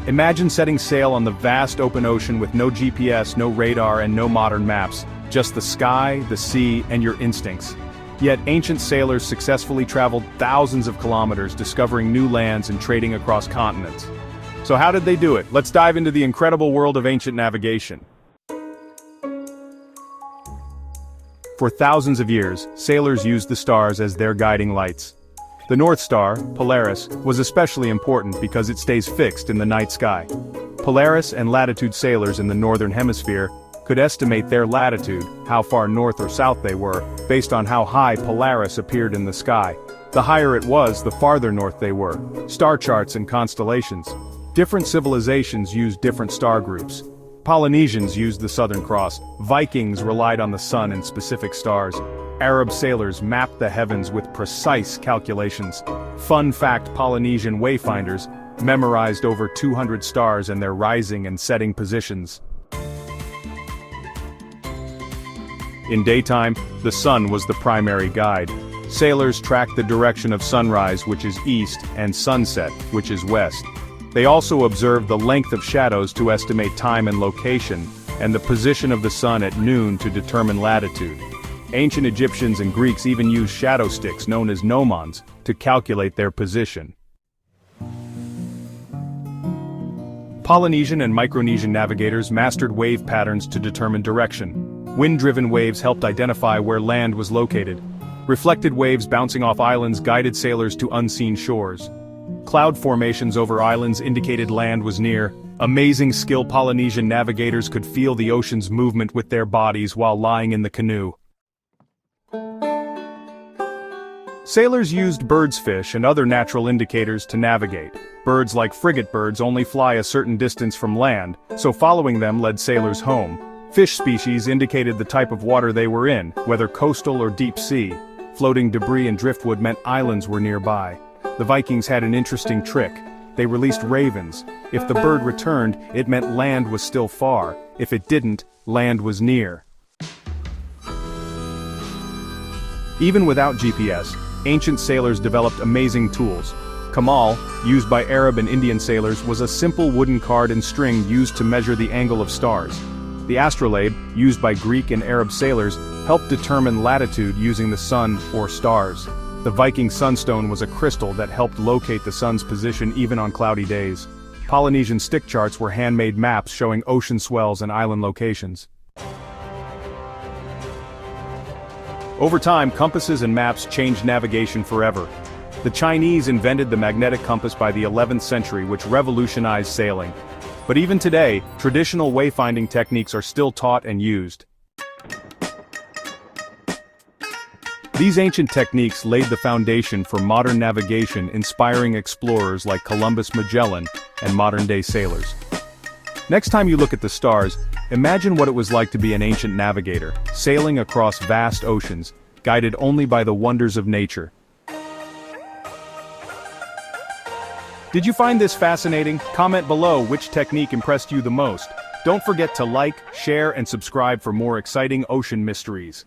Imagine setting sail on the vast open ocean with no GPS, no radar, and no modern maps, just the sky, the sea, and your instincts. Yet ancient sailors successfully traveled thousands of kilometers, discovering new lands and trading across continents. So how did they do it? Let's dive into the incredible world of ancient navigation. For thousands of years, sailors used the stars as their guiding lights. The North Star, Polaris, was especially important because it stays fixed in the night sky. Polaris and latitude sailors in the northern hemisphere could estimate their latitude, how far north or south they were, based on how high Polaris appeared in the sky. The higher it was, the farther north they were. Star charts and constellations. Different civilizations used different star groups. Polynesians used the Southern Cross. Vikings relied on the sun and specific stars. Arab sailors mapped the heavens with precise calculations. Fun fact: Polynesian wayfinders memorized over 200 stars and their rising and setting positions. In daytime, the sun was the primary guide. Sailors tracked the direction of sunrise, which is east, and sunset, which is west. They also observed the length of shadows to estimate time and location, and the position of the sun at noon to determine latitude. Ancient Egyptians and Greeks even used shadow sticks known as gnomons to calculate their position. Polynesian and Micronesian navigators mastered wave patterns to determine direction. Wind-driven waves helped identify where land was located. Reflected waves bouncing off islands guided sailors to unseen shores. Cloud formations over islands indicated land was near. Amazing skill: Polynesian navigators could feel the ocean's movement with their bodies while lying in the canoe. Sailors used birds, fish, and other natural indicators to navigate. Birds like frigate birds only fly a certain distance from land, so following them led sailors home. Fish species indicated the type of water they were in, whether coastal or deep sea. Floating debris and driftwood meant islands were nearby. The Vikings had an interesting trick. They released ravens. If the bird returned, it meant land was still far. If it didn't, land was near. Even without GPS, ancient sailors developed amazing tools. Kamal, used by Arab and Indian sailors, was a simple wooden card and string used to measure the angle of stars. The astrolabe, used by Greek and Arab sailors, helped determine latitude using the sun or stars. The Viking sunstone was a crystal that helped locate the sun's position even on cloudy days. Polynesian stick charts were handmade maps showing ocean swells and island locations. Over time, compasses and maps changed navigation forever. The Chinese invented the magnetic compass by the 11th century, which revolutionized sailing. But even today, traditional wayfinding techniques are still taught and used. These ancient techniques laid the foundation for modern navigation, inspiring explorers like Columbus, Magellan, and modern-day sailors. Next time you look at the stars, imagine what it was like to be an ancient navigator, sailing across vast oceans, guided only by the wonders of nature. Did you find this fascinating? Comment below which technique impressed you the most. Don't forget to like, share, and subscribe for more exciting ocean mysteries.